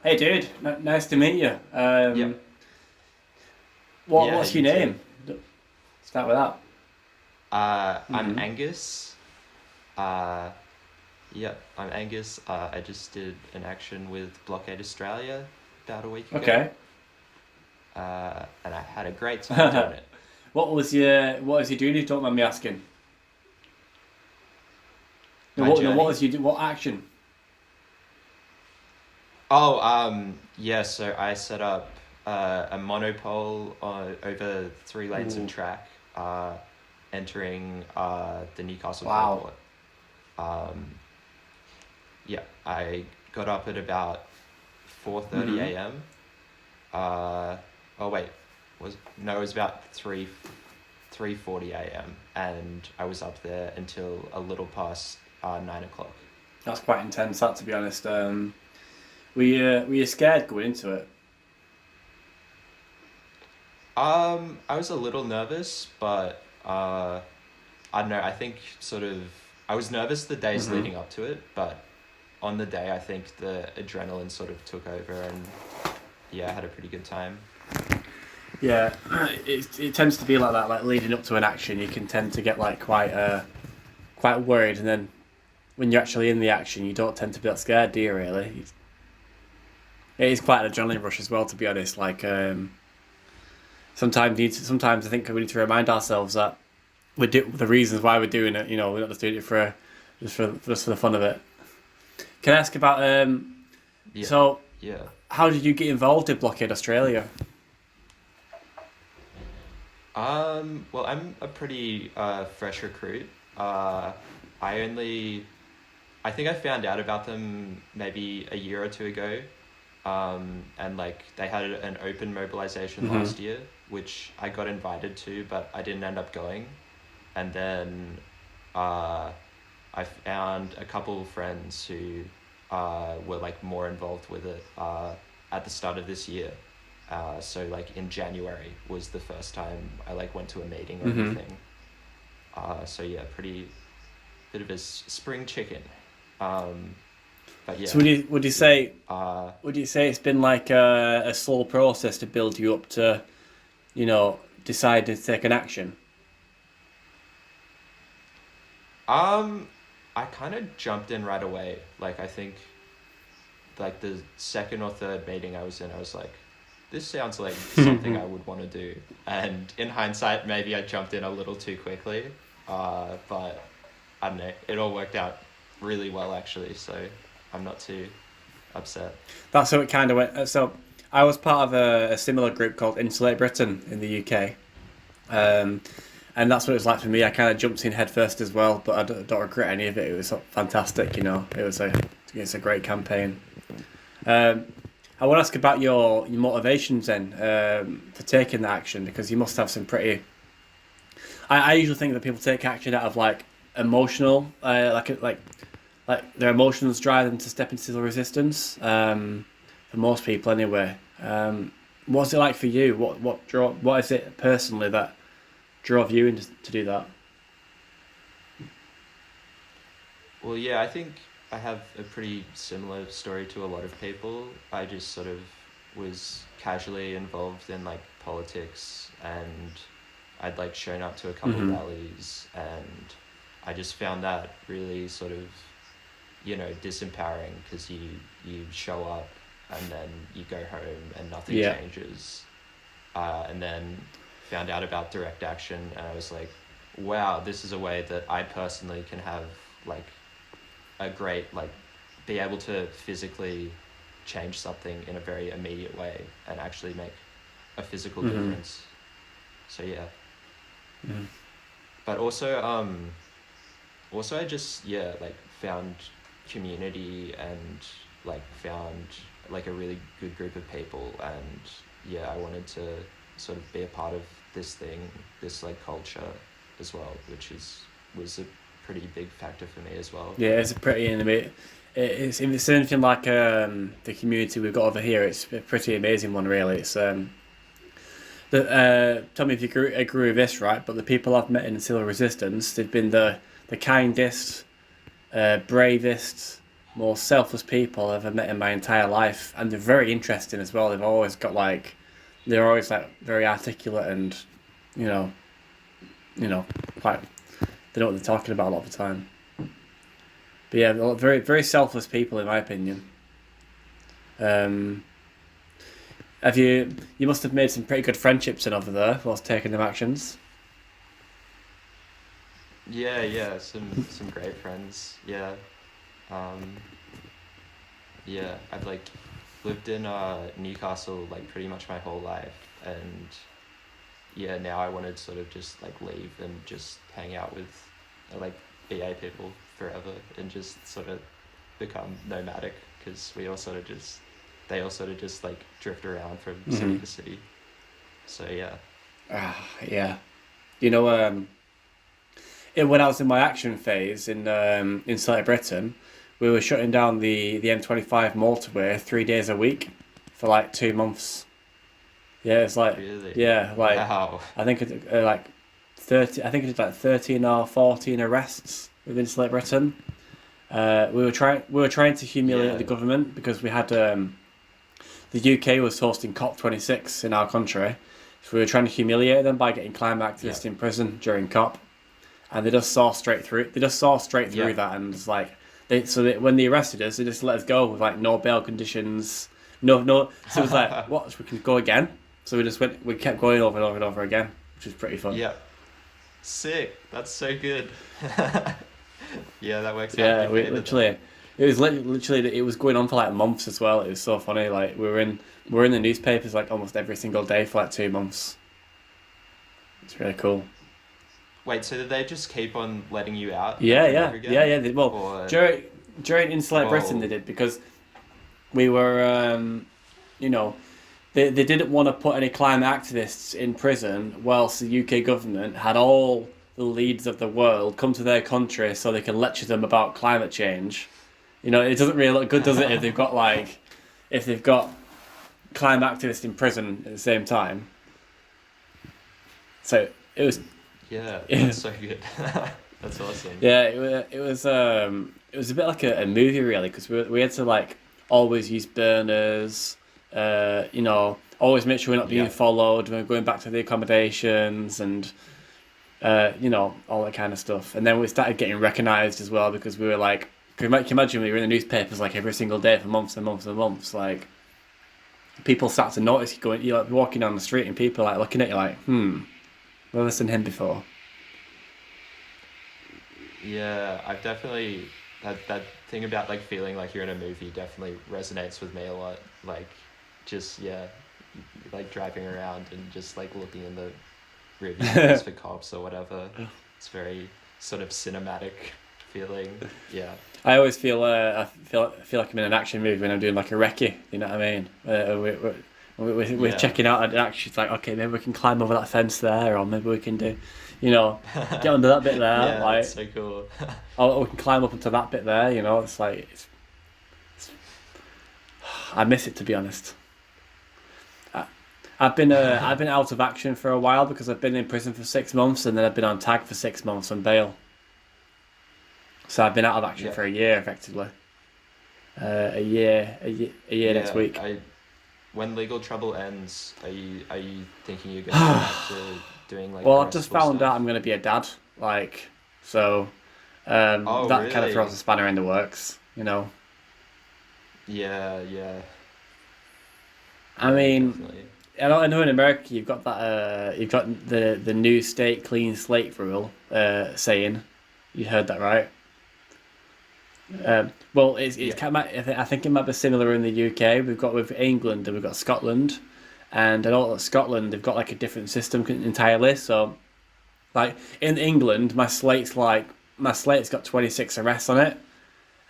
Hey, dude. Nice to meet you. Yep. Yeah, What's your you too. name? Start with that. I'm Hmm. Angus. Uh, yep, I'm Angus. I just did an action with Blockade Australia about a week ago, Okay. and I had a great time doing it. What was your doing? You don't mind me asking. No, My what journey. was you do? What action? Oh, yeah. So I set up a monopole over 3 lanes of Ooh, track, entering the Newcastle wow. airport. Yeah, I got up at about 4:30 Hmm. a.m. Uh, oh wait, was no, it was about 3:40 a.m. and I was up there until a little past 9 o'clock. That's quite intense. That, to be honest. Were you scared going into it? I was a little nervous, but I don't know. I think sort of I was nervous the days Hmm. leading up to it, but on the day I think the adrenaline sort of took over, and yeah, I had a pretty good time. Yeah, it tends to be like that. Like leading up to an action, you can tend to get like quite worried, and then when you're actually in the action, you don't tend to be that scared, do you? Really? It is quite an adrenaline rush as well, to be honest. Like sometimes I think we need to remind ourselves that we do the reasons why we're doing it. You know, we're not just doing it for just for the fun of it. Can I ask about Yeah, so yeah. how did you get involved in Blockade Australia? Well, I'm a pretty fresh recruit. I only, I think I found out about them maybe a year or two ago. And like they had an open mobilization Hmm. last year, which I got invited to, but I didn't end up going. And then uh, I found a couple of friends who were like more involved with it at the start of this year. So like in January was the first time I like went to a meeting or Hmm. anything. So yeah, pretty bit of a spring chicken. Um, but So yeah, would you yeah. say it's been like a slow process to build you up to deciding to take an action? Um, I kind of jumped in right away. Like I think like the second or third meeting I was in, I was like, this sounds like something I would want to do. And in hindsight, maybe I jumped in a little too quickly. But I don't know. It all worked out really well actually, so I'm not too upset. That's how it kind of went. So I was part of a similar group called Insulate Britain in the UK. Um, and that's what it was like for me. I kind of jumped in head first as well, but I don't regret any of it. It was fantastic, you know. It's a great campaign. Um, I want to ask about your motivations then for taking that action because you must have some pretty. I usually think that people take action out of like emotional, like their emotions drive them to step into the resistance. For most people, anyway. What's it like for you? What is it personally that drove you into to do that? Well, yeah, I think I have a pretty similar story to a lot of people. I just sort of was casually involved in like politics and I'd like shown up to a couple Hmm. rallies and I just found that really sort of, disempowering because you show up and then you go home and nothing Yeah. changes. And then found out about direct action and I was like, wow, this is a way that I personally can have like a great like be able to physically change something in a very immediate way and actually make a physical Hmm. difference. So yeah, Hmm. but also I just like found community and like found like a really good group of people and yeah, I wanted to sort of be a part of this thing, this like culture as well, which is was a pretty big factor for me as well. Yeah, it's a pretty intimate. It's if it's anything like the community we've got over here. It's a pretty amazing one, really. Tell me if you agree with this, right? But the people I've met in civil resistance, they've been the kindest, bravest, most selfless people I've ever met in my entire life, and they're very interesting as well. They've always got like, they're always like very articulate and, you know, you know, quite. They know what they're talking about a lot of the time. But yeah, very very selfless people in my opinion. Um, have you? You must have made some pretty good friendships in over there whilst taking them actions. Yeah, yeah, some great friends. Yeah. Um, yeah, I've like lived in Newcastle like pretty much my whole life, and yeah, now I want to sort of just like leave and just hang out with like BA people forever and just sort of become nomadic because we all sort of just they all sort of just like drift around from city Hmm. to city. So yeah. Ah, yeah. You know, when I was in my action phase in Select Britain, we were shutting down the M25 motorway 3 days a week for like 2 months. Yeah, it's like Really? yeah, like Wow. I think it like 30. I think it did like 13 or 14 arrests within Select Britain. We were trying to humiliate Yeah. the government because we had the UK was hosting COP26 in our country, so we were trying to humiliate them by getting climate Yeah. activists in prison during COP, and they just saw straight through. They just saw straight Yeah. through that, and it's like when they arrested us, they just let us go with like no bail conditions, no. So it was like, what? We can go again. So we just went. We kept going over and over and over again, which was pretty fun. Yeah. Sick. That's so good. Yeah, that works out in Yeah, your we favor then. literally. It was literally it was going on for like months as well. It was so funny. Like we were in the newspapers like almost every single day for like 2 months. It's really cool. Wait, so did they just keep on letting you out Yeah, over and over yeah, yeah, again? yeah. Well, Or during Insulate Britain they whoa. did because we were, you know, they didn't want to put any climate activists in prison, whilst the UK government had all the leaders of the world come to their country so they can lecture them about climate change. You know, it doesn't really look good, does it, if they've got climate activists in prison at the same time. So it was, Yeah, yeah, that's so good. That's awesome. it was a bit like a movie really because we had to like always use burners, always make sure we're not being Yeah. followed when we're going back to the accommodations and all that kind of stuff. And then we started getting recognised as well because we were like, can you imagine we were in the newspapers like every single day for months and months and months. Like people start to notice you going, you're like walking down the street and people are like looking at you like, I've never seen him before. Yeah, I've definitely that thing about like feeling like you're in a movie definitely resonates with me a lot. Like just yeah, like driving around and just like looking in the rearview mirrors for cops or whatever. It's very sort of cinematic feeling. Yeah. I always feel like I'm in an action movie when I'm doing like a recce. You know what I mean? We're Yeah. checking out an action. It's like okay, maybe we can climb over that fence there, or maybe we can do, you know, get under that bit there. Yeah, that's Like, so cool. or we can climb up into that bit there. You know, it's like I miss it to be honest. I, I've been out of action for a while because I've been in prison for 6 months and then I've been on tag for 6 months on bail. So I've been out of action Yeah. for a year effectively. A year next Yeah, week. I when legal trouble ends, are you thinking you're gonna go back to doing like Well, the I've rest just full found out I'm stuff? going to be a dad. Like, so Oh, that kind of throws really? a spanner in the works. You know, Yeah, yeah, I yeah, mean, definitely. I know in America you've got that. You've got the new state clean slate rule saying. You heard that right? Well, it's Yeah, kind of, I think it might be similar in the UK. We've got with England and we've got Scotland, and I know that Scotland they've got like a different system entirely. So like in England, my slate's got 26 arrests on it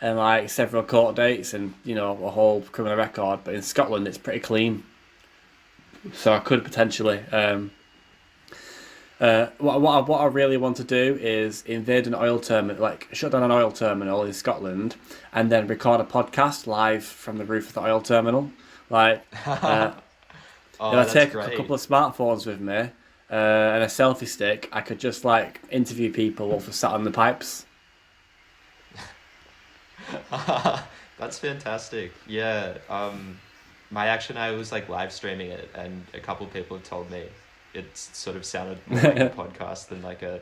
and like several court dates and a whole criminal record. But in Scotland, it's pretty clean. So I could potentially. What I really want to do is invade an oil terminal, like shut down an oil terminal in Scotland, and then record a podcast live from the roof of the oil terminal. Like, uh, if I oh, that's take a great. couple of smartphones with me and a selfie stick, I could just like interview people whilst we're sat on the pipes. That's fantastic. Yeah. My action, I was like live streaming it, and a couple people have told me it sort of sounded more like a podcast than like a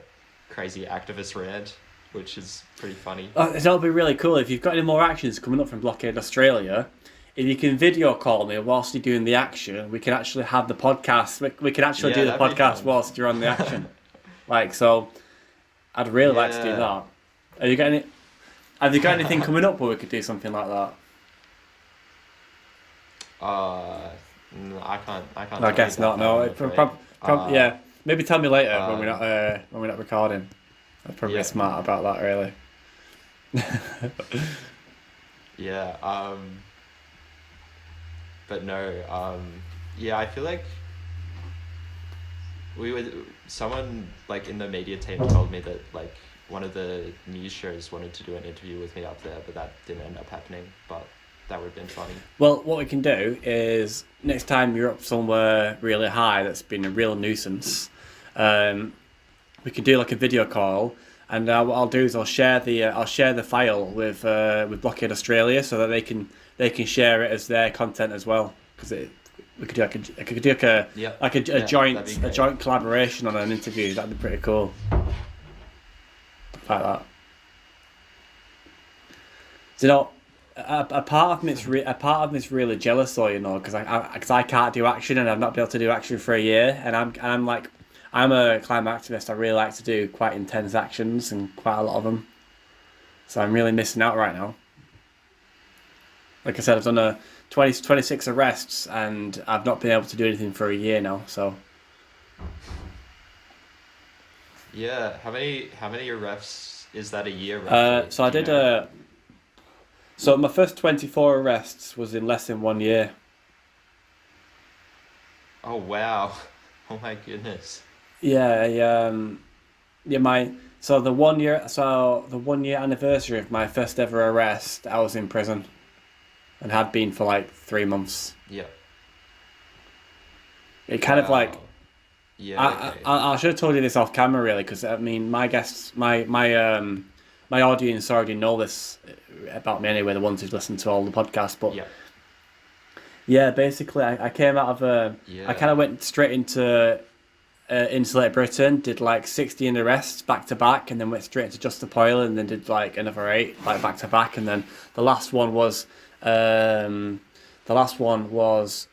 crazy activist rant, which is pretty funny. That'll be really cool if you've got any more actions coming up from Blockade Australia. If you can video call me whilst you're doing the action, we can actually have the podcast. We can actually Yeah, do the that'd be podcast fun. whilst you're on the action. Like so, I'd really like to do Yeah. that. Have you got any? Have you got anything coming up where we could do something like that? No, I can't I tell you guess about not. that, No, I'm afraid. yeah. Maybe tell me later Um, when we're not recording. That's probably yeah, smart about that, really. yeah. But no, yeah, I feel like we would someone like in the media team told me that like one of the news shows wanted to do an interview with me up there, but that didn't end up happening. But that would have been funny. Well, what we can do is next time you're up somewhere really high that's been a real nuisance, um, we can do like a video call, and what I'll do is I'll share the file with Blockade Australia so that they can share it as their content as well because we could do Yeah, like a yeah, that'd be a great. joint collaboration on an interview. That'd be pretty cool. Like that. Do you know? A part of a part of me's really jealous, though, because I can't do action and I've not been able to do action for a year, and I'm like, I'm a climate activist. I really like to do quite intense actions and quite a lot of them, so I'm really missing out right now. Like I said, I've done 26 arrests and I've not been able to do anything for a year now. So Yeah, how many refs is that a year roughly? so I Do you did know? so my first 24 arrests was in less than 1 year. Oh wow. Oh my goodness. Yeah, yeah, the 1 year anniversary of my first ever arrest, I was in prison and had been for like 3 months. Yeah. It kind of like Wow. Yeah, okay. I should have told you this off camera really because I mean my guests my audience already know this about me anyway, the ones who've listened to all the podcasts. But Yeah. yeah, basically I came out of I kind Yeah. of went straight into Britain, did like 16 arrests back to back, and then went straight into Just Oil, and then did like another 8 like back to back, and then the last one was um, the last one was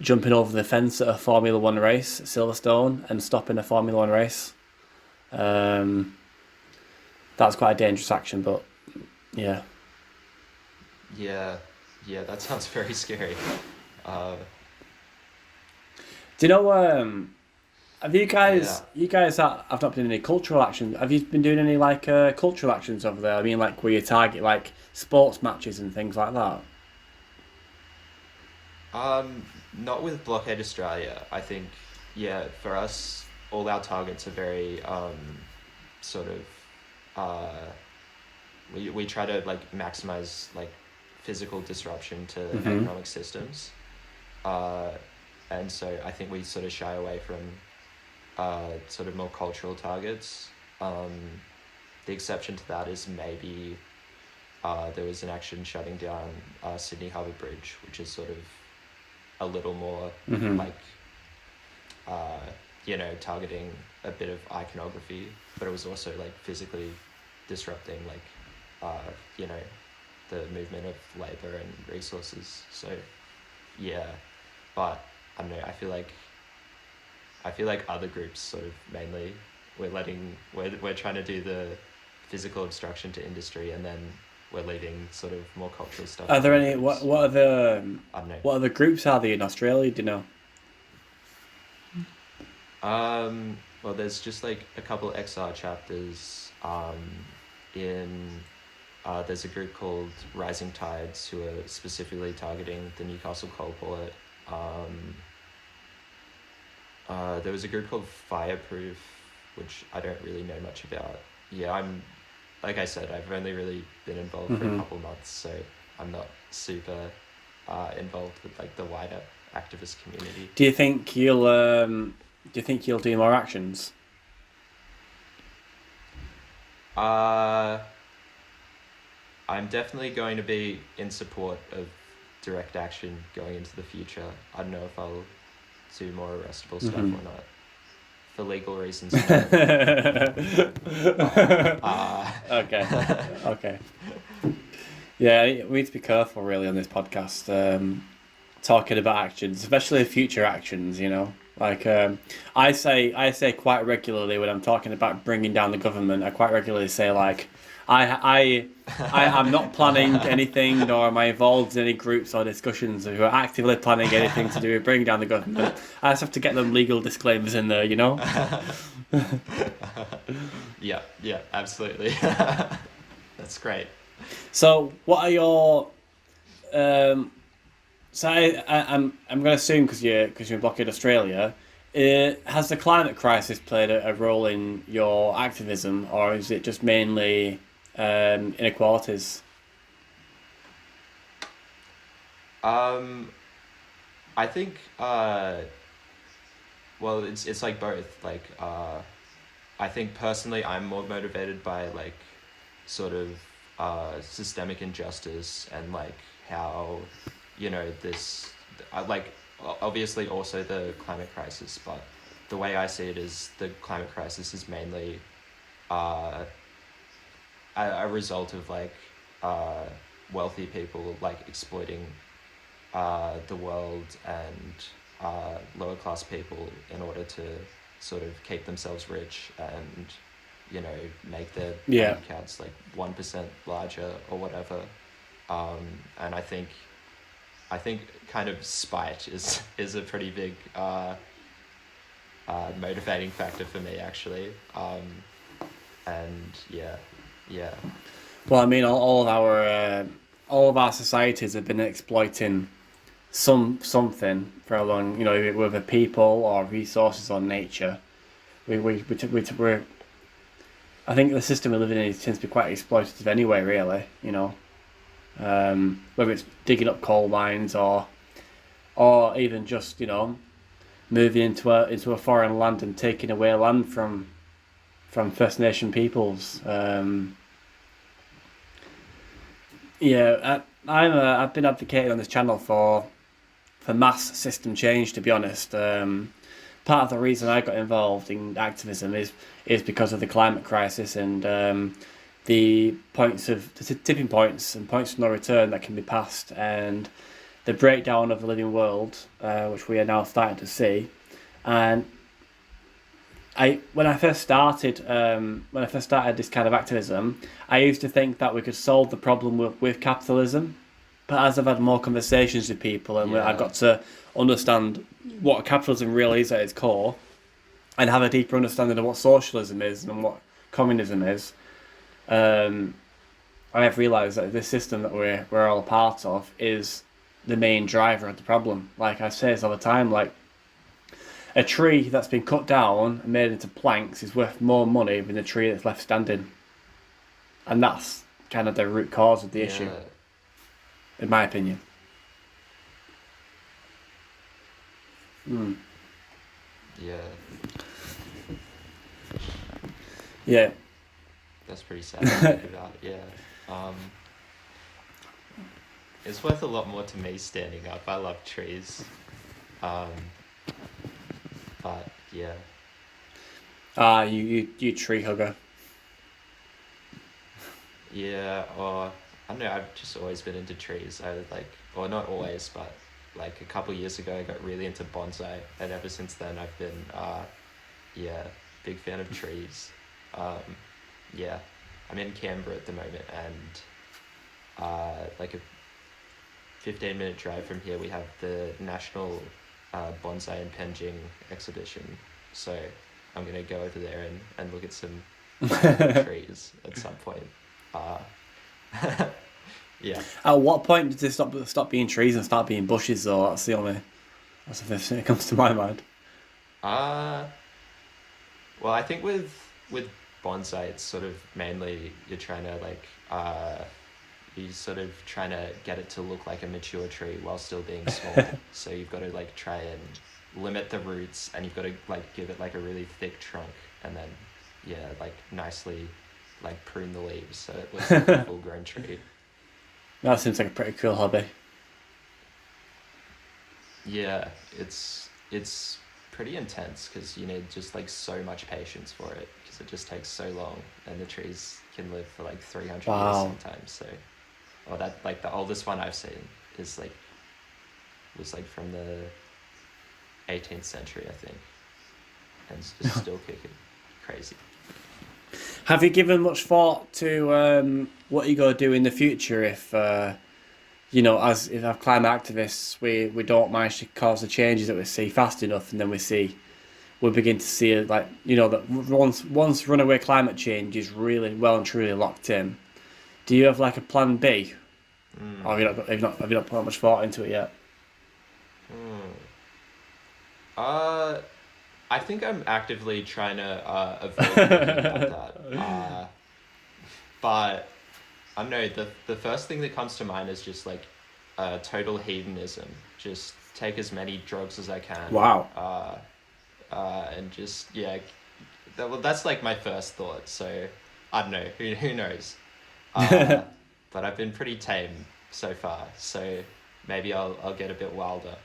jumping over the fence at a Formula One race at Silverstone and stopping a Formula One race. Um, that was quite a dangerous action, but yeah. Yeah. Yeah, that sounds very scary. Uh Do you know? Have yeah. you guys have not been in any cultural action? Have you been doing any like cultural actions over there? I mean, like where you target like sports matches and things like that. Not with Blockade Australia. I think, yeah, for us, all our targets are very sort of uh, we try to like maximize like physical disruption to Hmm. economic systems, uh, and so I think we sort of shy away from sort of more cultural targets. The exception to that is maybe there was an action shutting down Sydney Harbour Bridge, which is sort of a little more Hmm. like uh, targeting a bit of iconography, but it was also like physically disrupting like uh, you know the movement of labor and resources. So yeah, but I don't know. I feel like other groups sort of mainly we're trying to do the physical obstruction to industry, and then we're leaving sort of more cultural stuff Are to there other any groups. I don't know. what other groups are there in Australia? Do you know? Well, there's just like a couple XR chapters. In There's a group called Rising Tides who are specifically targeting the Newcastle coal port. Um, there was a group called Fireproof, which I don't really know much about. Yeah, like I said, I've only really been involved for a Hmm. couple months, so I'm not super involved with like the wider activist community. Do you think you'll do more actions? Uh, I'm definitely going to be in support of direct action going into the future. I don't know if I'll do more arrestable stuff Hmm. or not. For legal reasons, no. Uh, Okay, okay. Yeah, we need to be careful really on this podcast, talking about actions, especially future actions. Like I say quite regularly when I'm talking about bringing down the government. I quite regularly say like, I I am not planning anything, nor am I involved in any groups or discussions who are actively planning anything to do with bringing down the government. I just have to get them legal disclaimers in there. yeah, yeah, absolutely. That's great. So, what are your um, So I'm going to assume because you're in Blockade Australia, has the climate crisis played a role in your activism, or is it just mainly inequalities? Um, I think well, it's like both. Like I think personally, I'm more motivated by like sort of systemic injustice and like how this like obviously also the climate crisis, but the way I see it is the climate crisis is mainly uh, a result of like uh, wealthy people like exploiting the world and lower class people in order to sort of keep themselves rich and make their Yeah, bank accounts like 1% larger or whatever. And I think kind of spite is a pretty big motivating factor for me actually. And yeah, yeah, well, I mean, all of our societies have been exploiting something for a long, whether people or resources or nature. We're I think the system we live in tends to be quite exploitative anyway. Really, whether it's digging up coal mines or even just moving into a foreign land and taking away land from First Nation peoples. Yeah, I've been advocating on this channel for mass system change. To be honest, part of the reason I got involved in activism is because of the climate crisis and the tipping points and points of no return that can be passed and the breakdown of the living world, which we are now starting to see. And when I first started this kind of activism, I used to think that we could solve the problem with capitalism. But as I've had more conversations with people and I've yeah, got to understand what capitalism really is at its core, and have a deeper understanding of what socialism is and what communism is, um, I have realised that this system that we're all a part of is the main driver of the problem. Like I say this all the time, like a tree that's been cut down and made into planks is worth more money than a tree that's left standing, and that's kind of the root cause of the issue, yeah, in my opinion. Mm. yeah. Yeah, That's pretty sad to think about. Yeah. Um, it's worth a lot more to me standing up. I love trees. Um, but yeah. you tree hugger. Yeah, or I don't know, I've just always been into trees. I like, or not always, but like a couple years ago, I got really into bonsai, and ever since then, I've been, yeah, big fan of trees. Um, yeah, I'm in Canberra at the moment, and like a 15-minute drive from here, we have the National Bonsai and Penjing exhibition. So I'm gonna go over there and look at some trees at some point. Uh, yeah. At what point did they stop being trees and start being bushes? Though that's the first thing that comes to my mind. Uh, well, I think with bonsai, it's sort of mainly you're trying to like you're sort of trying to get it to look like a mature tree while still being small. So you've got to like try and limit the roots, and you've got to like give it like a really thick trunk, and then yeah, like nicely like prune the leaves so it looks like a full grown tree. That seems like a pretty cool hobby. Yeah, it's pretty intense because you need just like so much patience for it because it just takes so long, and the trees can live for like 300 years Wow. sometimes. So, or that like the oldest one I've seen is like was like from the 18th century, I think, and it's just still kicking. Crazy. Have you given much thought to what you gonna do in the future if as if our climate activists we don't manage to cause the changes that we see fast enough, and then we begin to see like that once runaway climate change is really well and truly locked in. Do you have like a plan B, or Mm. have you not put much thought into it yet? Mm. Uh, I think I'm actively trying to avoid thinking about that. But I don't know. The first thing that comes to mind is just like total hedonism. Just take as many drugs as I can. Wow. And just yeah. Well, that's like my first thought. So I don't know. Who knows? Uh, but I've been pretty tame so far. So maybe I'll get a bit wilder.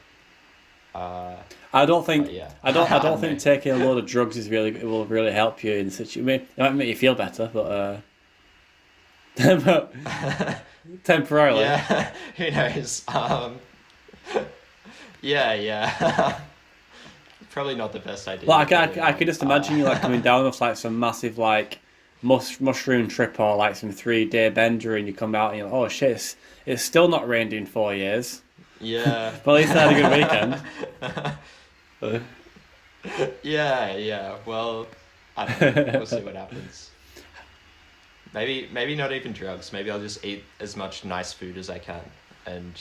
Uh, I don't but think yeah, I I don't don't know. think taking a load of drugs is really it will really help you in such. I mean, it might make you feel better, but temporarily. Yeah, who knows? Yeah, yeah. Probably not the best idea Like getting I could just imagine you like coming on. down off like some massive like mushroom trip or like some 3 day bender, and you come out and you're like, oh shit, it's still not rained in 4 years, Yeah. but at least I had a good weekend. Yeah, yeah. Well, I don't know. We'll see what happens. Maybe not even drugs. Maybe I'll just eat as much nice food as I can and,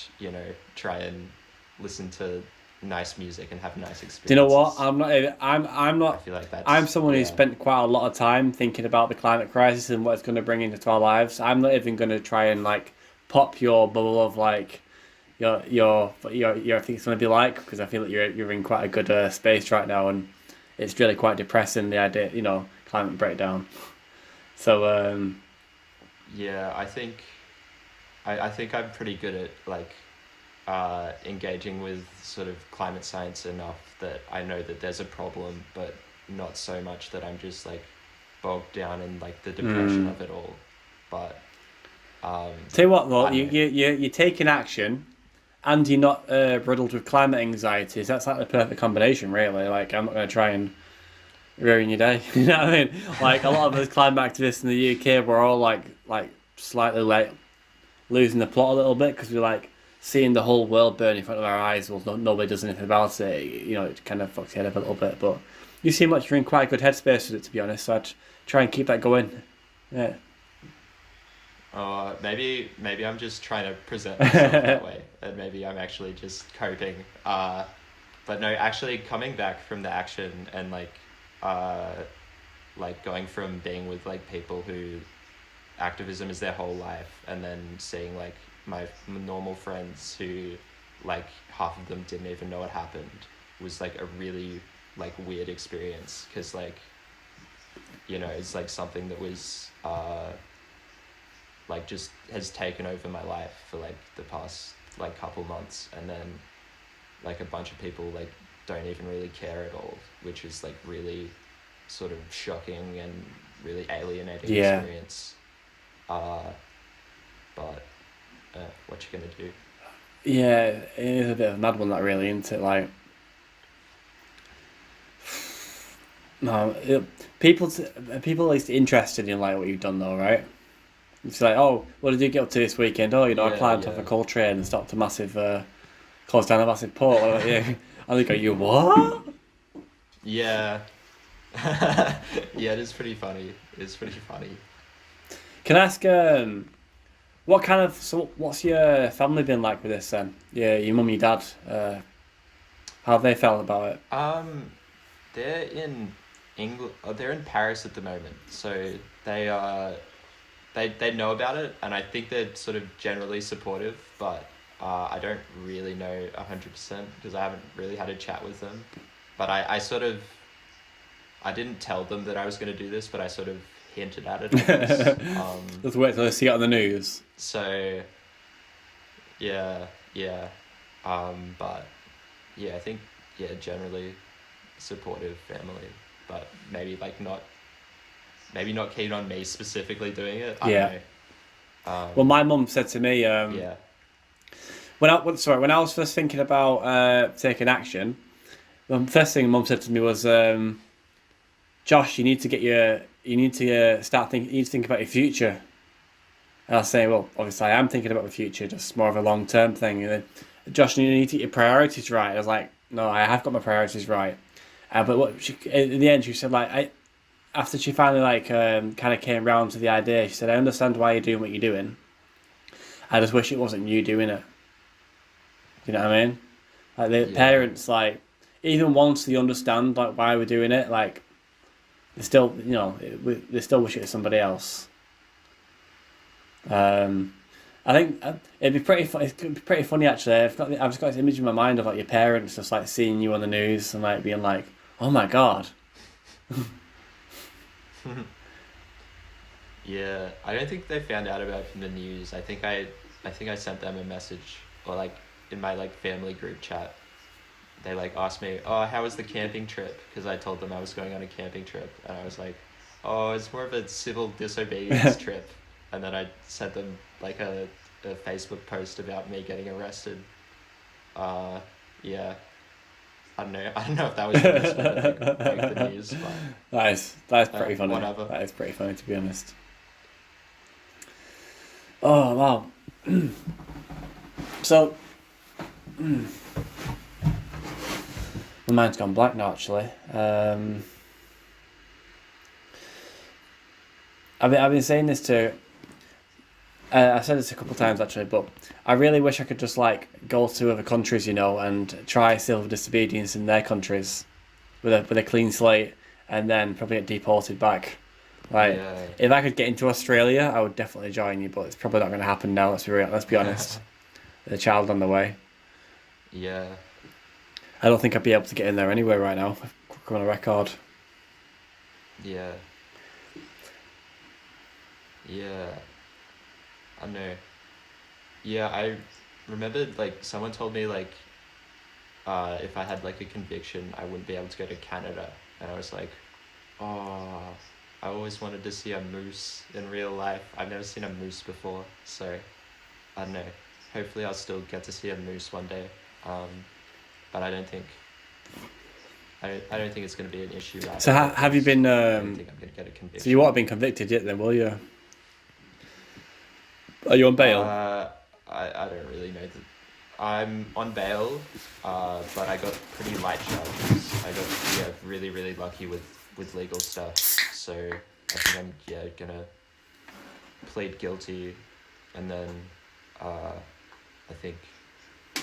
try and listen to nice music and have nice Do you know what? experiences. I'm I not. feel like I'm that's someone who yeah. spent quite a lot of time thinking about the climate crisis and what it's going to bring into our lives. I'm not even going to try and like pop your bubble of like your think it's going to be like, because I feel that you're in quite a good space right now, and it's really quite depressing, the idea, climate breakdown. So Yeah, I think I'm pretty good at like engaging with sort of climate science enough that I know that there's a problem, but not so much that I'm just like bogged down in like the depression of it all. But um, tell you what though, I don't know. you're taking action, and you're not riddled with climate anxieties. That's like the perfect combination, really. Like I'm not going to try and ruin your day. You know what I mean? Like a lot of us climate activists in the UK, we're all like slightly like losing the plot a little bit because we're like seeing the whole world burn in front of our eyes. Well, nobody does anything about it. It kind of fucks your head up a little bit. But you seem like you're in quite a good headspace with it, to be honest. So I'd try and keep that going. Yeah. Maybe I'm just trying to present myself that way, and maybe I'm actually just coping. But no, actually coming back from the action and uh, like going from being with like people who activism is their whole life, and then seeing like my normal friends who like half of them didn't even know it happened was like a really like weird experience because like it's like something that was like just has taken over my life for like the past like couple months, and then like a bunch of people like don't even really care at all, which is like really sort of shocking and really alienating Yeah. experience. uh but what you gonna do? Yeah, it is a bit of a mad one, that really, isn't it? Like, no, people at least interested in like what you've done, though, right? It's like, oh, what did you get up to this weekend? Oh, I Yeah, climbed off a yeah, coal train and stopped a massive, closed down a massive port. What about you? And they go, you what? yeah. Yeah, it is pretty funny. It's pretty funny. Can I ask, what's your family been like with this then? Yeah, your mum, your dad, how have they felt about it? um they're in England. They're in Paris at the moment, so they they know about it, and I think they're sort of generally supportive, but I don't really know 100% because I haven't really had a chat with them. But I sort of I didn't tell them that I was going to do this, but I sort of hinted at it, I guess. Just wait till I see it on the news. So Yeah, yeah. But yeah, I think yeah, generally supportive family, but maybe not keen on me specifically doing it. I don't Yeah. know. Well, Um, my mum said to me, yeah, when I was first thinking about taking action, the first thing mum said to me was, "Josh, you need to think about your future." And I was saying, well, obviously I am thinking about the future, just more of a long term thing. And then, Josh, you need to get your priorities right. I was like, no, I have got my priorities right. But in the end, she said, like, after she finally kind of came round to the idea, she said, I understand why you're doing what you're doing. I just wish it wasn't you doing it. Do you know what I mean? Like the yeah, parents, like, even once they understand like why we're doing it, like they still, they still wish it was somebody else. Um, I think it'd be pretty. It'd be pretty funny actually. I've just got this image in my mind of like your parents just like seeing you on the news and like being like, "Oh my god." yeah. I don't think they found out about it from the news. I think I sent them a message or like in my like family group chat. They like asked me, "Oh, how was the camping trip?" Because I told them I was going on a camping trip, and I was like, "Oh, it's more of a civil disobedience trip." And then I sent them like a Facebook post about me getting arrested. Uh, yeah, I don't know. I don't know if that was the best way to make the news, but That is pretty funny. whatever. That is pretty funny to be honest. Oh wow. So my mind's gone blank now. Actually, I've been saying this to. I've said this a couple of times actually, but I really wish I could just like go to other countries, and try civil disobedience in their countries with a clean slate, and then probably get deported back. Like, Yeah. if I could get into Australia, I would definitely join you, but it's probably not going to happen now. Let's be real. Let's be honest. There's a child on the way. Yeah. I don't think I'd be able to get in there anyway right now. Quick on a record. Yeah. Yeah. I don't know. Yeah, I remember like someone told me like if I had like a conviction, I wouldn't be able to go to Canada, and I was like, oh, I always wanted to see a moose in real life. I've never seen a moose before, so I don't know. Hopefully, I'll still get to see a moose one day. Um, but I don't think it's going to be an issue right So away have you because been? I don't think I'm going to get a So you conviction. won't have been convicted yet, then, will you? Are you on bail? Uh, I don't really know. I'm on bail, but I got pretty light charges. I got yeah really really lucky with legal stuff. So I think I'm gonna plead guilty, and then I think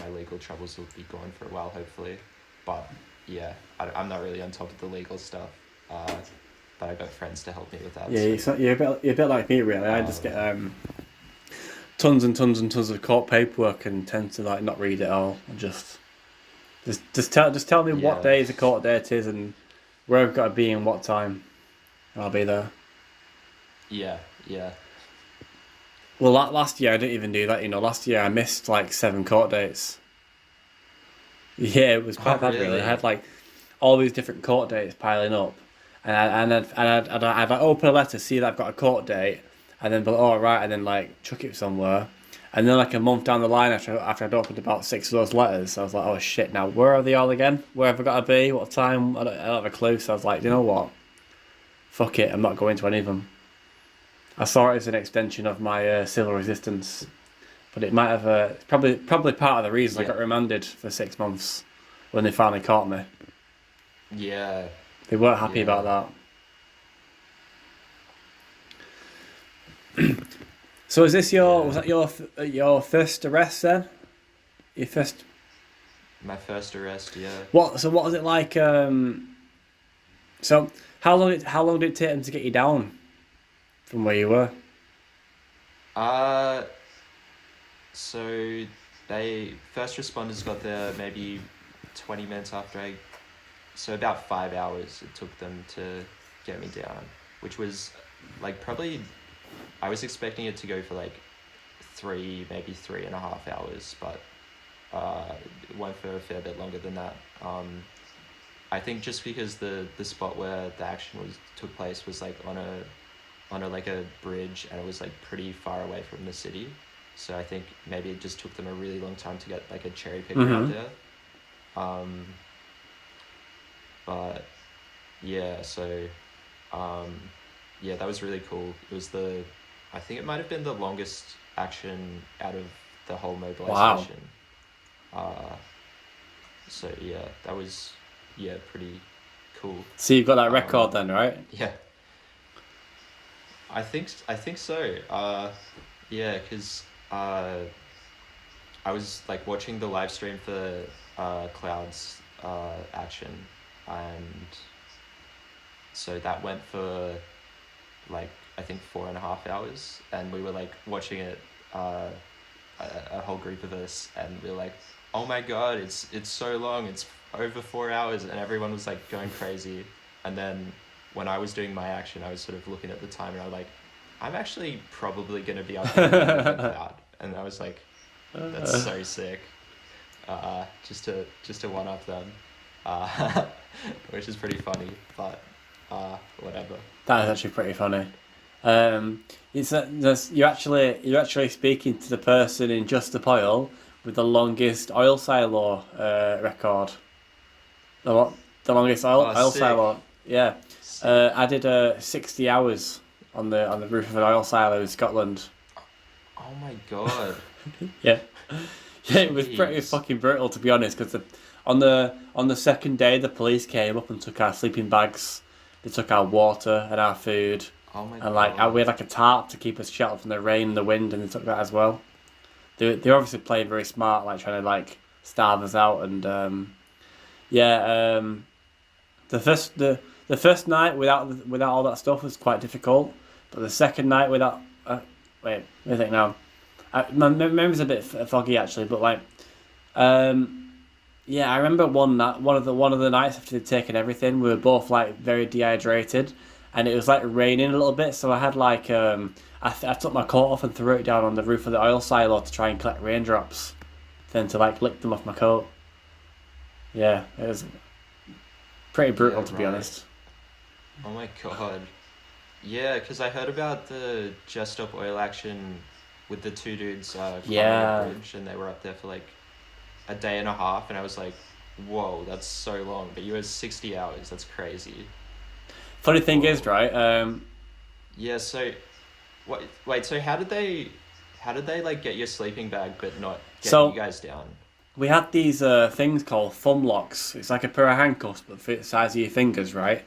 my legal troubles will be gone for a while hopefully. But yeah, I'm not really on top of the legal stuff. Uh, but I got friends to help me with that. Yeah, So you're a bit like me, really. I just get um, tons and tons and tons of court paperwork and tend to like not read it all. And just tell me what yeah day the court date is and where I've got to be and what time, and I'll be there. yeah yeah. Well, last year I didn't even do that. Last year I missed like 7 court dates. Yeah, it was Oh quite bad, really. I really? had like all these different court dates piling up, and I'd open a letter, see that I've got a court date, and then be like, oh right, and then like chuck it somewhere, and then like a month down the line after I'd opened about 6 of those letters, I was like, oh shit, now where are they all again? Where have I got to be? What time? I don't have a clue. So I was like, you know what? Fuck it, I'm not going to any of them. I saw it as an extension of my civil resistance, but it might have it's probably part of the reason I Yeah got remanded for 6 months when they finally caught me. yeah They weren't happy yeah. about that. So is this was Yeah, that your first arrest then? Your first my first arrest, yeah. what was it like? So how long did it take them to get you down from where you were? Uh, so they first responders got there maybe 20 minutes after so about 5 hours it took them to get me down, which was like probably I was expecting it to go for like maybe 3.5 hours, but it went for a fair bit longer than that. I think just because the spot where the action took place was like on a like a bridge, and it was like pretty far away from the city, so I think maybe it just took them a really long time to get like a cherry picker out there. Um, but yeah, so yeah, that was really cool. It was I think it might have been the longest action out of the whole Wow. mobilization. Uh, so yeah, that was pretty cool. So you've got that record Um, then, right? yeah, I think so. Yeah, because I was like watching the live stream for Cloud's action, and so that went for like I think 4.5 hours, and we were like watching it, a whole group of us, and we were like, oh my god, it's so long, it's over 4 hours, and everyone was like going crazy. And then when I was doing my action, I was sort of looking at the time, and I was like, I'm actually probably gonna be up here longer than Cloud, and I was like, that's so sick. Just to one up them, uh, which is pretty funny, but whatever. That is actually pretty funny. It's you're actually speaking to the person in Just the Oil with the longest oil silo record. The what? The longest Oh, oil sick, silo. Yeah. sick. I did 60 hours on the roof of an oil silo in Scotland. Oh my god. Yeah. Yeah, it was pretty Jeez. fucking brutal to be honest. Because on the second day, the police came up and took our sleeping bags. They took our water and our food, Oh my and like we god. had like a tarp to keep us sheltered from the rain and the wind, and they took that as well. They're obviously playing very smart, like trying to like starve us out. And yeah, the first night without all that stuff was quite difficult, but the second night without wait, let me think now. My memory's a bit foggy actually, but like um, yeah, I remember one of the nights after they'd taken everything, we were both like very dehydrated, and it was like raining a little bit. So I had like I took my coat off and threw it down on the roof of the oil silo to try and collect raindrops, then to like lick them off my coat. Yeah, it was pretty Yeah, brutal to be right. honest. Oh my god. Yeah, because I heard about the Just Stop Oil action with the two dudes climbing a Yeah. bridge, and they were up there for like a day and a half, and I was like, whoa, that's so long. But you had 60 hours. That's crazy. Funny thing is, Whoa. right? Yeah, so wait, so how did they like get your sleeping bag but not get you So guys down? we had these things called thumb locks. It's like a pair of handcuffs, but fit the size of your fingers, right?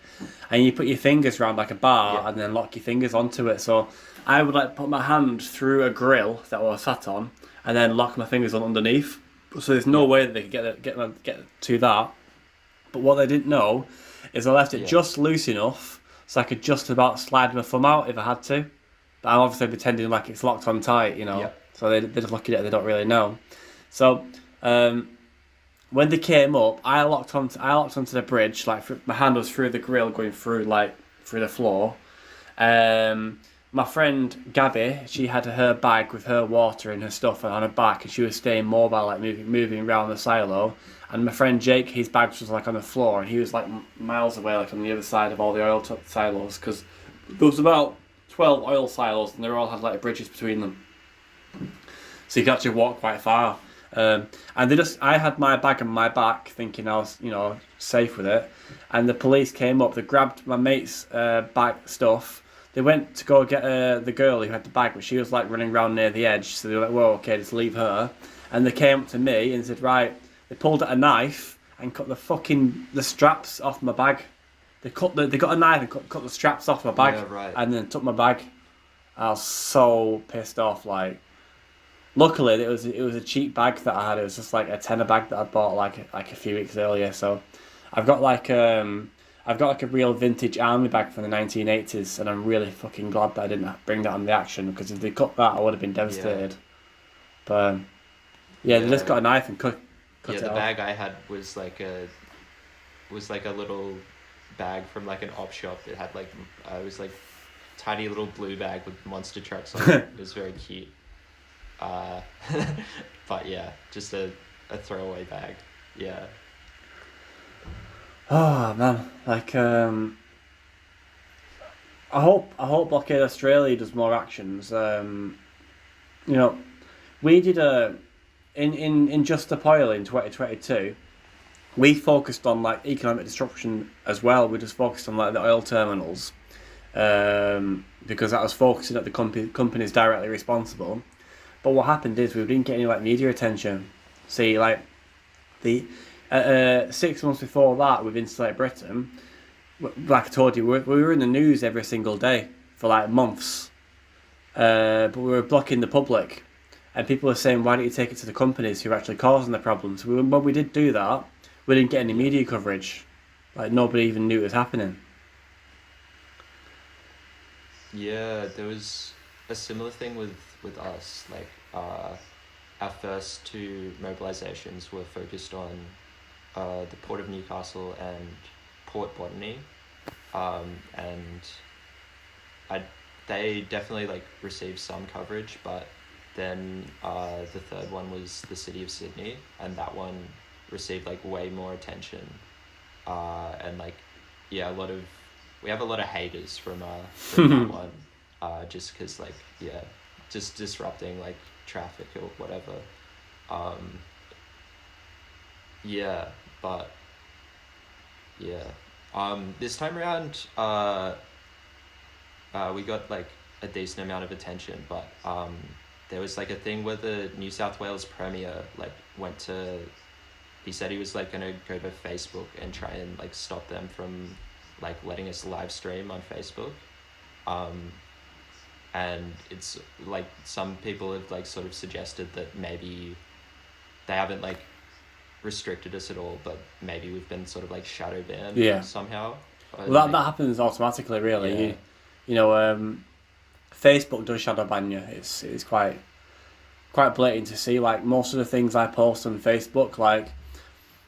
And you put your fingers around like a Yeah. bar, and then lock your fingers onto it. So I would like put my hand through a grill that I was sat on, and then lock my fingers on underneath. So there's no Yeah. way that they could get to that. But what they didn't know is I left it Yeah. just loose enough so I could just about slide my thumb out if I had to. But I'm obviously pretending like it's locked on tight, you know. Yeah. So they just look at it, they don't really know. So um, when they came up, I locked onto the bridge. Like my hand was through the grill, going through like through the floor. My friend Gabby, she had her bag with her water and her stuff on her back, and she was staying mobile, like moving around the silo. And my friend Jake, his bag was like on the floor, and he was like miles away, like on the other side of all the silos, because there was about 12 oil silos, and they all had like bridges between them, so you could actually walk quite far. And I had my bag on my back, thinking I was, safe with it. And the police came up. They grabbed my mate's bag stuff. They went to go get the girl who had the bag, but she was like running around near the edge. So they were like, "Well, okay, just leave her." And they came up to me and said, "Right." They pulled out a knife and cut the straps off my bag. They got a knife and cut the straps off my bag, Yeah, right. and then took my bag. I was so pissed off, like. Luckily, it was a cheap bag that I had. It was just like a tenner bag that I bought like a few weeks earlier. So I've got like I've got like a real vintage army bag from the 1980s, and I'm really fucking glad that I didn't bring that on the action, because if they cut that, I would have been Yeah. devastated. But yeah, they just Yeah. got a knife and cut Yeah, it the off. bag I had was like a little bag from like an op shop. It had like it was like tiny little blue bag with monster trucks on it. It was very cute. Uh, but yeah, just a throwaway bag. Yeah. Oh man, like I hope Blockade Australia does more actions. You know, we did a in Just Stop Oil in 2022. We focused on like economic disruption as well. We just focused on like the oil terminals, because that was focusing at the companies directly responsible. But what happened is we didn't get any like media attention. See, like the 6 months before that with Insulate Britain, like I told you, we were in the news every single day for like months. But we were blocking the public, and people were saying, "Why don't you take it to the companies who are actually causing the problems?" When we did do that, we didn't get any Yeah. media coverage. Like nobody even knew it was happening. Yeah, there was a similar thing with us. Like, our first two mobilizations were focused on the port of Newcastle and Port Botany, and I they definitely like received some coverage, but then the third one was the city of Sydney, and that one received like way more attention, and like yeah, we have a lot of haters from that one, just because like yeah, just disrupting like traffic or whatever, um, yeah, but yeah, this time around, we got like a decent amount of attention, but there was like a thing where the New South Wales Premier like went to. He said he was like gonna go to Facebook and try and like stop them from like letting us live stream on Facebook, um, and it's like some people have like sort of suggested that maybe they haven't like restricted us at all, but maybe we've been sort of like shadow banned Yeah. somehow. Well, Like that happens automatically, really. yeah, You know, Facebook does shadow ban you. It's quite blatant to see. Like most of the things I post on Facebook, like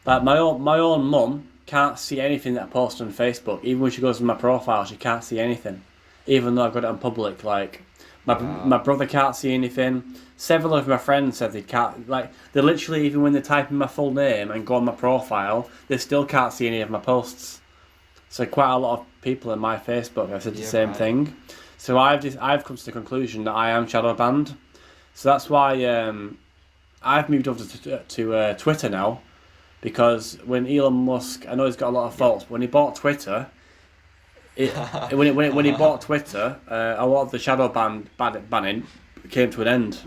my own mum can't see anything that I post on Facebook. Even when she goes to my profile, she can't see anything, even though I've got it on public. Like my wow, brother can't see anything. Several of my friends said they can't. Like they literally, even when they type in my full name and go on my profile, they still can't see any of my posts. So quite a lot of people in my Facebook have said the yeah, same right, thing. So I've come to the conclusion that I am shadow banned. So that's why I've moved over to Twitter now, because when Elon Musk, I know he's got a lot of yeah. faults, but when he bought Twitter, when he bought Twitter, a lot of the shadow banning came to an end.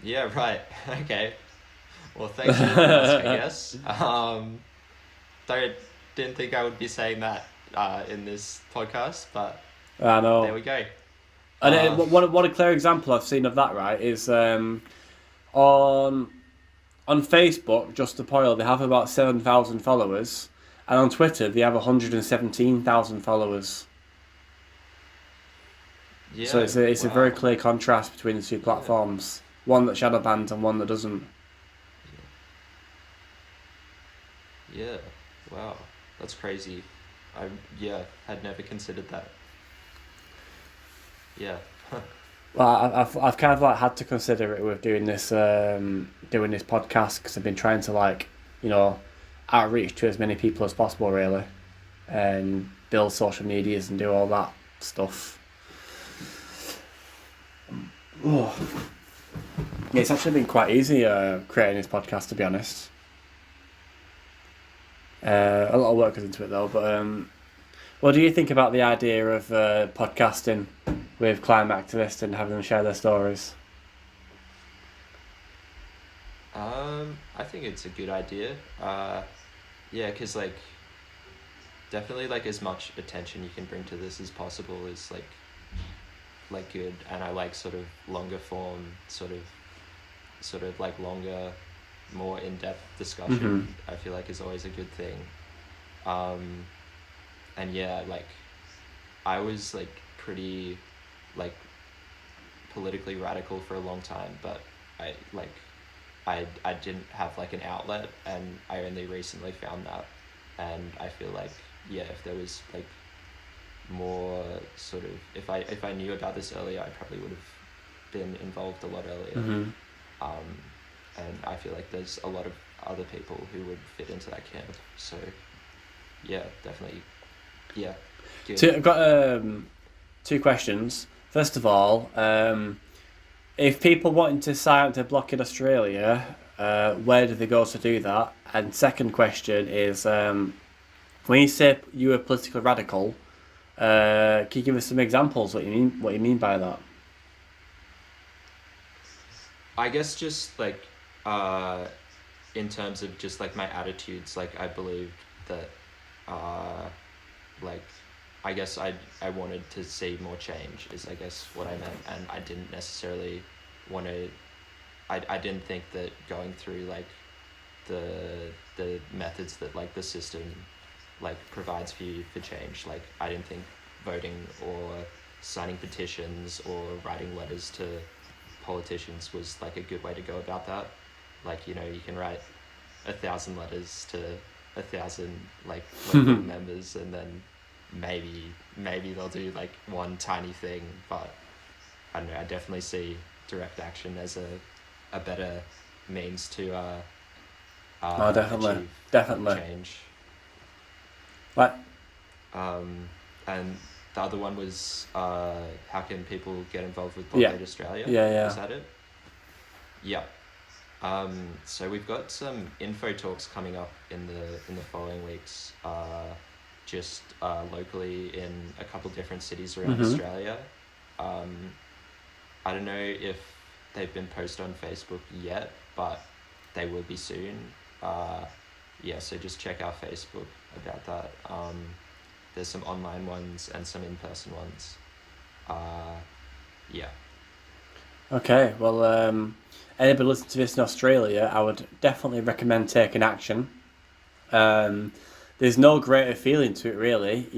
Yeah, right. Okay. Well, thanks, Elon Musk, I guess. Don't didn't think I would be saying that in this podcast, but I there know. we go. And Um, what a clear example I've seen of that, right, is on on Facebook, Just the Poil, they have about 7,000 followers, and on Twitter they have 117,000 followers. So yeah. it's a very Wow. clear contrast between the two Yeah. platforms. One that shadow bans and one that doesn't. Yeah. Wow. That's crazy. I yeah had never considered that. Yeah. Well, I've kind of like had to consider it with doing this podcast, because I've been trying to like, you know, outreach to as many people as possible, really, and build social medias and do all that stuff. Oh. Yeah, it's actually been quite easy creating this podcast, to be honest. A lot of work goes into it though, but what do you think about the idea of podcasting with climate activists and having them share their stories? I think it's a good idea. Yeah, cause like definitely like as much attention you can bring to this as possible is like good, and I like sort of longer form, sort of like longer, more in-depth Mm-hmm. discussion. I feel like is always a good thing. Um, and yeah, like I was like pretty like politically radical for a long time, but I like I didn't have like an outlet, and I only recently found that, and I feel like yeah, if there was like more sort of if I knew about this earlier, I probably would have been involved a lot earlier. Mm-hmm. Um, and I feel like there's a lot of other people who would fit into that camp. So, yeah, definitely. Yeah, good. I've got two questions. First of all, if people wanting to sign up to Blockade Australia, where do they go to do that? And second question is, when you say you're a political radical, can you give us some examples? What you mean? What you mean by that? I guess just like uh, in terms of just like my attitudes, like I believed that uh, like I guess I wanted to see more change is I guess what I meant, and I didn't necessarily want to. I didn't think that going through like the methods that like the system like provides for you for change. Like I didn't think voting or signing petitions or writing letters to politicians was like a good way to go about that. Like you can write 1,000 letters to 1,000 like local members, and then maybe they'll do like one tiny thing. But I don't know. I definitely see direct action as a better means to Oh, definitely, achieve definitely. change. What? And the other one was how can people get involved with Yeah, Blockade Australia? yeah, yeah. Was that it? Yeah. So we've got some info talks coming up in the following weeks, just locally in a couple different cities around Mm-hmm. Australia. I don't know if they've been posted on Facebook yet, but they will be soon. Yeah, so just check our Facebook about that. There's some online ones and some in-person ones. Yeah. Okay, well, anybody listening to this in Australia, I would definitely recommend taking action. Um, there's no greater feeling to it, really.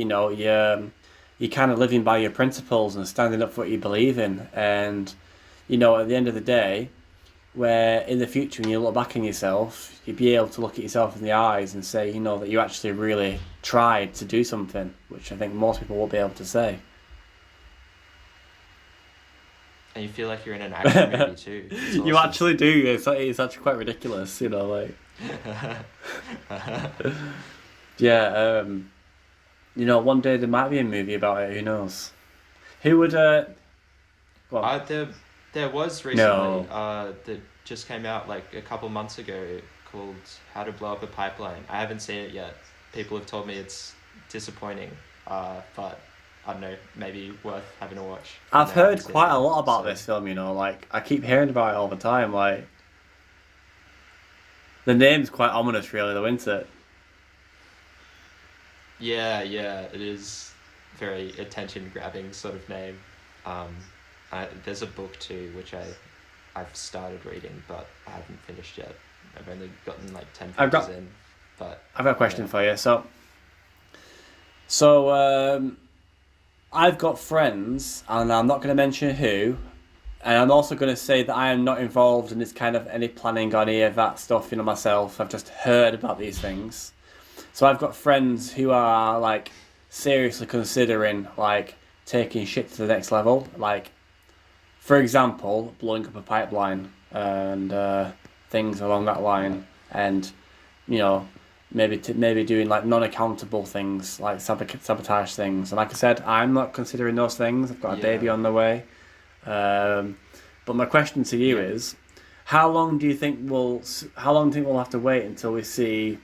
You're kind of living by your principles and standing up for what you believe in. And, at the end of the day, where in the future, when you look back on yourself, you'd be able to look at yourself in the eyes and say, that you actually really tried to do something, which I think most people won't be able to say. And you feel like you're in an action movie too. It's You awesome. actually do. It's actually quite ridiculous, like. Yeah, one day there might be a movie about it. Who knows? Who would? Go on. There was recently No, that just came out like a couple months ago called How to Blow Up a Pipeline. I haven't seen it yet. People have told me it's disappointing, but I don't know, maybe worth having a watch. I've No, I haven't heard seen quite it a yet, lot about so this film. Like I keep hearing about it all the time. Like the name's quite ominous, really, though, isn't it? yeah, it is very attention grabbing sort of name. Um, there's a book too which I've started reading, but I haven't finished yet. I've only gotten like 10 I've pages got in, but I've got a question yeah. for you. So I've got friends, and I'm not going to mention who, and I'm also going to say that I am not involved in this kind of any planning or any of that stuff, myself. I've just heard about these things. So I've got friends who are like seriously considering like taking shit to the next level, like for example, blowing up a pipeline and things along that Yeah. line, and you know maybe doing like non-accountable things like sabotage things. And like I said, I'm not considering those things. I've got a baby Yeah. on the way. Um, but my question to you Yeah. is, how long do you think we'll have to wait until we see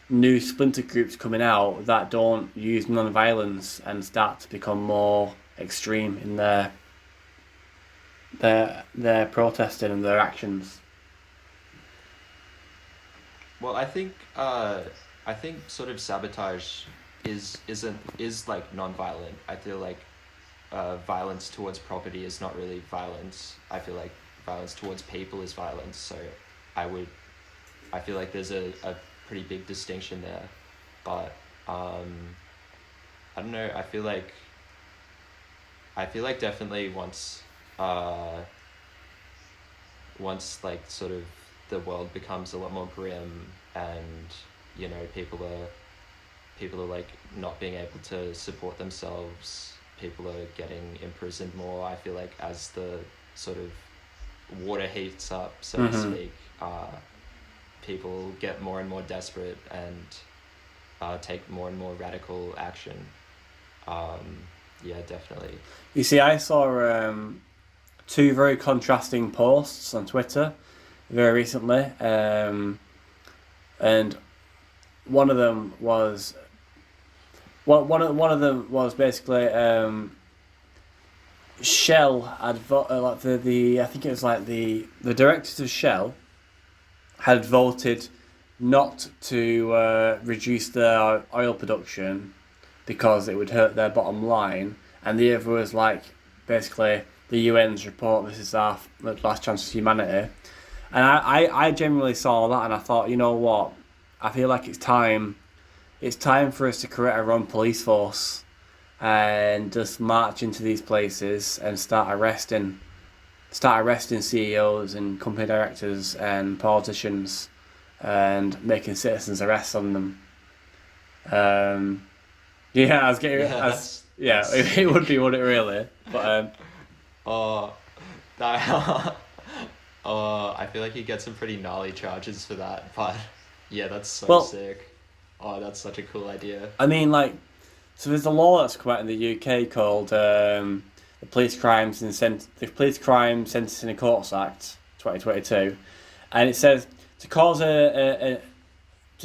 new splinter groups coming out that don't use non-violence and start to become more extreme in their protesting and their actions? Well, I think sort of sabotage is like non-violent. I feel like violence towards property is not really violence. I feel like violence towards people is violence. So I would I feel like there's a pretty big distinction there. But I don't know. I feel like definitely uh once like sort of the world becomes a lot more grim, and people are like not being able to support themselves, people are getting imprisoned more. I feel like as sort of water heats up, so to Mm-hmm. speak, people get more and more desperate and take more and more radical action. Yeah, definitely. You see, I saw two very contrasting posts on Twitter very recently, and one of them was one of them was basically Shell had like the I think it was like the directors of Shell had voted not to reduce their oil production because it would hurt their bottom line, and the other was like basically the UN's report. This is our last chance for humanity, and I genuinely saw that, and I thought, you know what, I feel like it's time. It's time for us to create our own police force and just march into these places and start arresting CEOs and company directors and politicians and making citizens arrests on them. Yeah, I was getting Yeah, as yeah, that's it would sick. be, would it really? But Oh, that. I feel like you get some pretty gnarly charges for that, but yeah, that's so well, sick. Oh, that's such a cool idea. I mean, like, so there's a law that's come out in the UK called the Police Crime Sentencing and Courts Act 2022, and it says to cause to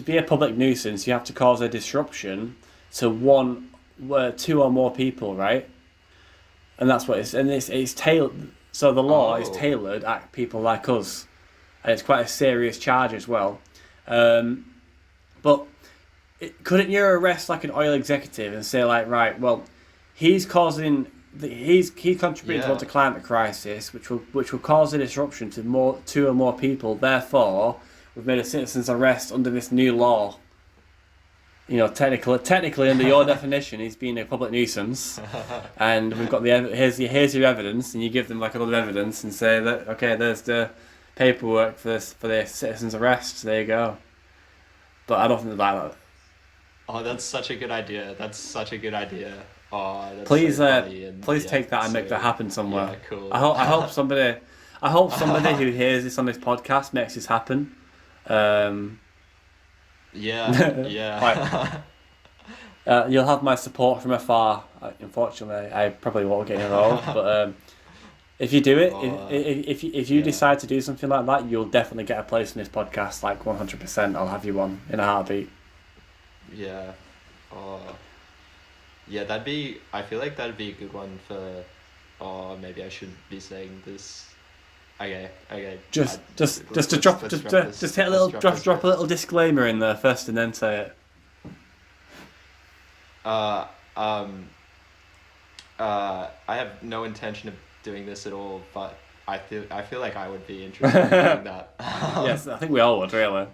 be a public nuisance, you have to cause a disruption to two or more people, right? And that's what it's tailored. So the law is Oh, tailored at people like us, and it's quite a serious charge as well. Um, but couldn't you arrest like an oil executive and say like, right, well, he's causing he's contributing towards yeah. the climate crisis, which will cause a disruption to two or more people. Therefore, we've made a citizen's arrest under this new law. You know, technically under your definition, he's being a public nuisance, and we've got here's your evidence, and you give them like a lot of evidence and say that okay, there's the paperwork for the citizen's arrest. There you go. But I don't think that. Oh, that's such a good idea. That's such a good idea. Oh, that's so Please, funny and please yeah, take that and make that so happen somewhere. yeah, cool. I hope somebody who hears this on this podcast makes this happen. Um, Yeah, right, yeah. you'll have my support from afar. Unfortunately, I probably won't get involved, but if you do it, Oh, if you yeah, decide to do something like that, you'll definitely get a place in this podcast. Like 100%, I'll have you on in a heartbeat. yeah. Oh, yeah, that'd be, I feel like that'd be a good one for, oh, maybe I should be saying this. Okay, okay. Just to Let's drop, let's drop this. just hit a Let's little drop drop this bit. drop a little disclaimer in there first, and then say it. Uh, um, I have no intention of doing this at all, but I feel like I would be interested in doing that. Yes, I think we all would really.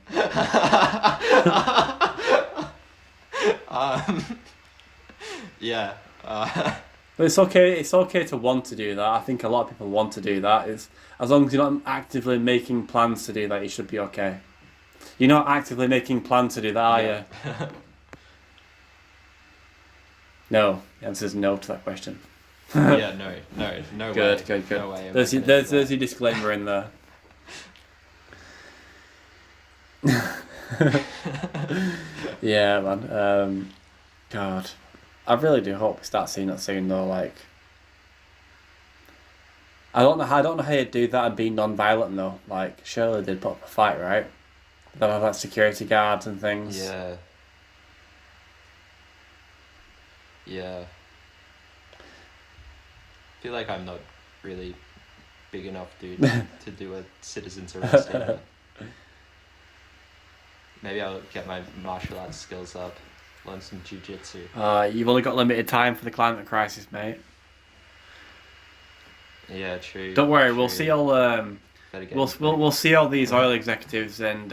Um, yeah. But it's okay. It's okay to want to do that. I think a lot of people want to do that. It's as long as you're not actively making plans to do that, you should be okay. You're not actively making plans to do that, are Yeah. you? No. The answer is no to that question. Yeah. No. No. No way. Good, good, good. No way am I There's gonna do there's that. your disclaimer in there. Yeah, man. God, I really do hope we start seeing that soon, though. Like, I don't know how you do that and be non-violent though. Like, surely they'd put up a fight, right? They'll have like security guards and things. Yeah. Yeah. Feel like I'm not really big enough dude to do a citizen's arrest either. Maybe I'll get my martial arts skills up, learn some jujitsu. You've only got limited time for the climate crisis, mate. Yeah, true. Don't worry, we'll see True. all Better get we'll into we'll, it. we'll see all these oil executives and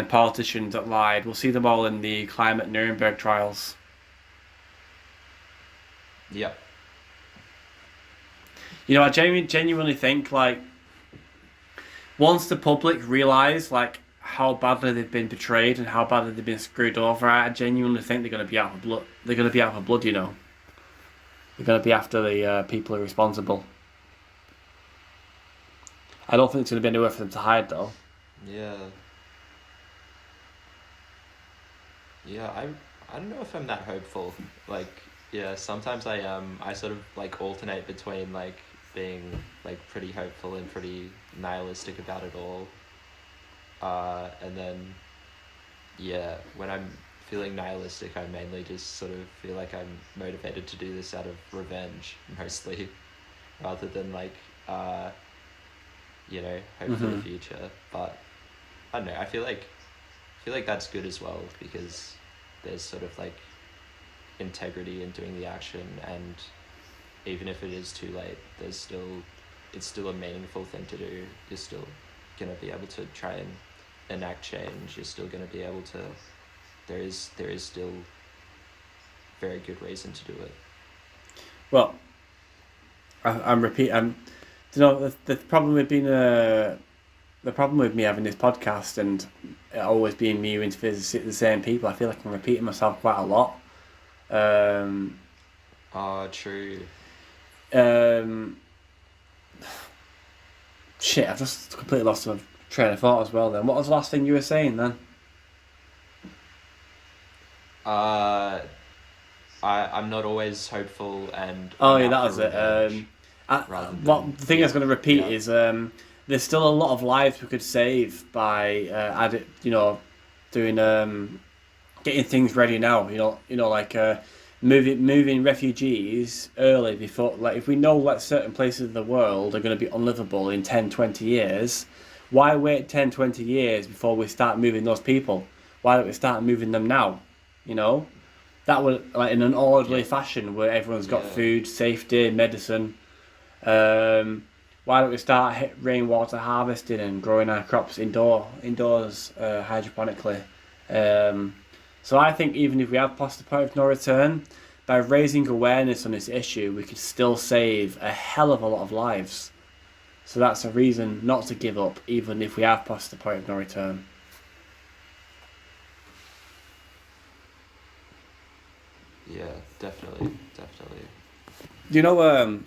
politicians that lied. We'll see them all in the climate Nuremberg trials. Yep. You know, I genuinely think like once the public realise like how badly they've been betrayed and how badly they've been screwed over, I genuinely think they're going to be out for blood. They're going to be out for blood. You know, they're going to be after the people who are responsible. I don't think it's going to be anywhere for them to hide, though. Yeah. Yeah, I don't know if I'm that hopeful. Like, yeah, sometimes I sort of like alternate between like being like pretty hopeful and pretty nihilistic about it all. And then yeah, when I'm feeling nihilistic, I mainly just sort of feel like I'm motivated to do this out of revenge mostly, rather than like uh, hope for the Hmm. future. But I don't know. I feel like that's good as well because there's sort of like integrity in doing the action, and even if it is too late, it's still a meaningful thing to do. You're still gonna be able to try and enact change. You're still gonna be able to. There is still very good reason to do it. Well, I'm repeat. You know, the problem with being the problem with me having this podcast and it always being me who interviews the same people. I feel like I'm repeating myself quite a lot. Um, Ah, true. um, Shit, I've just completely lost my train of thought as well. Then, what was the last thing you were saying then? Uh, I'm not always hopeful, and Oh I'm yeah, out that for was it. revenge rather What than the thing I was yeah, going to repeat yeah. is there's still a lot of lives we could save by doing getting things ready now. Like moving refugees early before, like if we know like certain places of the world are going to be unlivable in 10, 20 years, why wait 10, 20 years before we start moving those people? Why don't we start moving them now? You know, that would like in an orderly Yep. fashion where everyone's got Yeah. food, safety, medicine. Um, why don't we start rainwater harvesting and growing our crops indoors hydroponically? Um, so I think even if we have passed the point of no return, by raising awareness on this issue, we could still save a hell of a lot of lives. So that's a reason not to give up, even if we have passed the point of no return. Yeah. Definitely. Definitely. You know,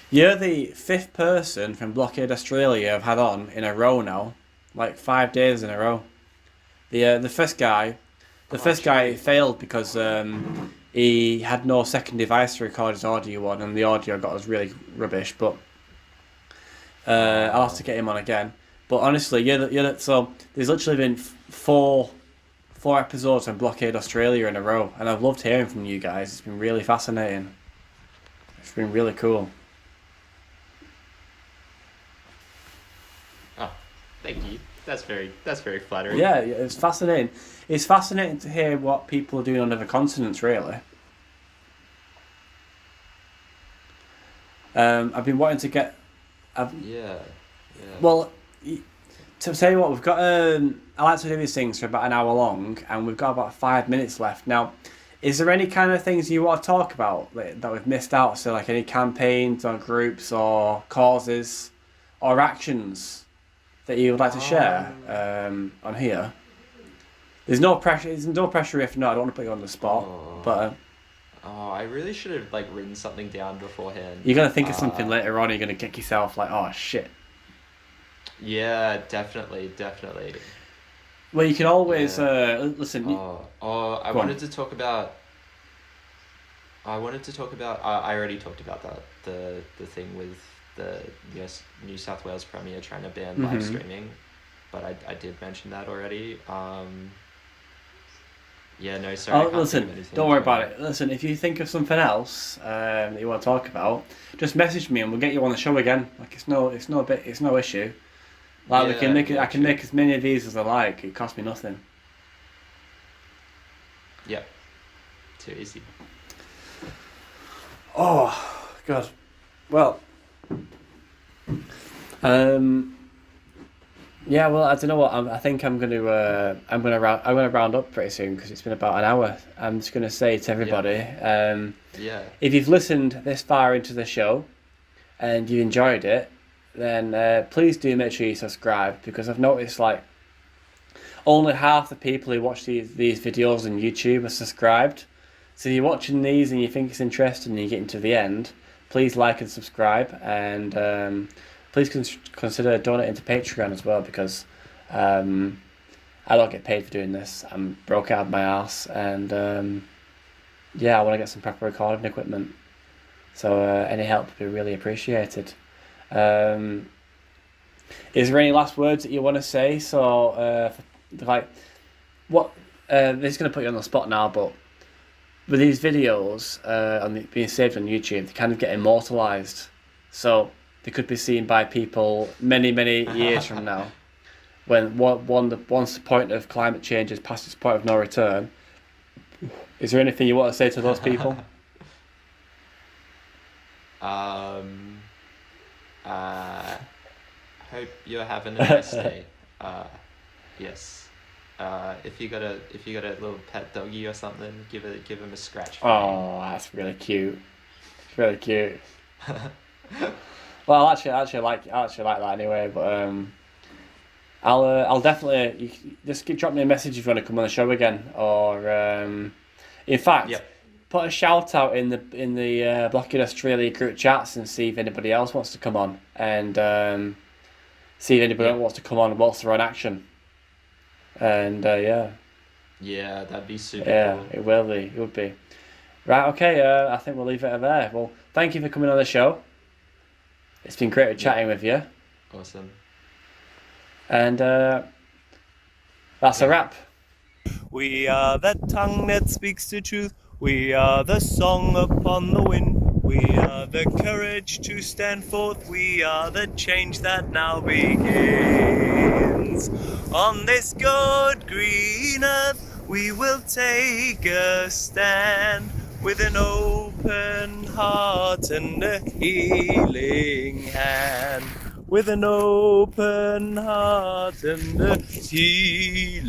you're the fifth person from Blockade Australia I've had on in a row now, like 5 days in a row. The first guy, the Oh, first guy true. failed because he had no second device to record his audio on, and the audio I got was really rubbish. But I'll have to Oh. get him on again. But honestly, so there's literally been four episodes on Blockade Australia in a row, and I've loved hearing from you guys. It's been really fascinating. It's been really cool. Oh. Thank you. That's very flattering. Yeah, it's fascinating. It's fascinating to hear what people are doing on other continents. Really, I've been wanting to get. I've, Yeah. Yeah. well, to tell you what, we've got. I like to do these things for about an hour long, and we've got about 5 minutes left now. Is there any kind of things you want to talk about that we've missed out? So, like any campaigns or groups or causes or actions that you would like to share Um. on here? There's no pressure. There's no pressure if not. I don't want to put you on the spot, Oh. but Oh, I really should have like written something down beforehand. you're gonna think of something later on. You're gonna kick yourself like, oh shit. Yeah, definitely, definitely. Well, you can always Yeah. listen. Oh, Go on. I wanted to talk about. I already talked about that. The thing with the yes New South Wales Premier trying to ban live Hmm. streaming, but I did mention that already. Yeah, no, sorry, Oh, I can't think of listen. anything Don't at the worry about moment. it. Listen, if you think of something else that you want to talk about, just message me and we'll get you on the show again. Like it's no issue. Like we can Yeah, make it. yeah, I can true. make as many of these as I like. It costs me nothing. Yep, too easy. Oh, God. Well, um, yeah. Well, I don't know what. I think I'm gonna round up pretty soon because it's been about an hour. I'm just gonna say to Yep. everybody, Yeah. if you've listened this far into the show and you enjoyed it, then please do make sure you subscribe because I've noticed like only half the people who watch these videos on YouTube are subscribed. So if you're watching these and you think it's interesting and you're getting to the end, please like and subscribe and please consider donating to Patreon as well, because I don't get paid for doing this. I'm broke out of my ass, and yeah, I want to get some proper recording equipment. So any help would be really appreciated. Is there any last words that you want to say? So, like, what? This is going to put you on the spot now, but with these videos being saved on YouTube, they kind of get immortalized. So they could be seen by people many, many years from now. When once the point of climate change is past its point of no return. Is there anything you want to say to those people? Hope you're having a nice day. Yes. If you got a little pet doggy or something, give him a scratch. Oh, that's really cute. It's really cute. Well, I actually like that anyway. But I'll definitely just drop me a message if you want to come on the show again, or in fact, Yep. put a shout out in the Blockade Australia group chats and see if anybody else wants to come on, and see if anybody else wants to come on whilst they're on action. And yeah, that'd be super cool. it will be. It would be. Right. Okay. I think we'll leave it there. Well, thank you for coming on the show. It's been great chatting with you. Awesome. And that's a wrap. We are the tongue that speaks the truth. We are the song upon the wind. We are the courage to stand forth. We are the change that now begins. On this good green earth, we will take a stand with an open heart and a healing hand. With an open heart and a healing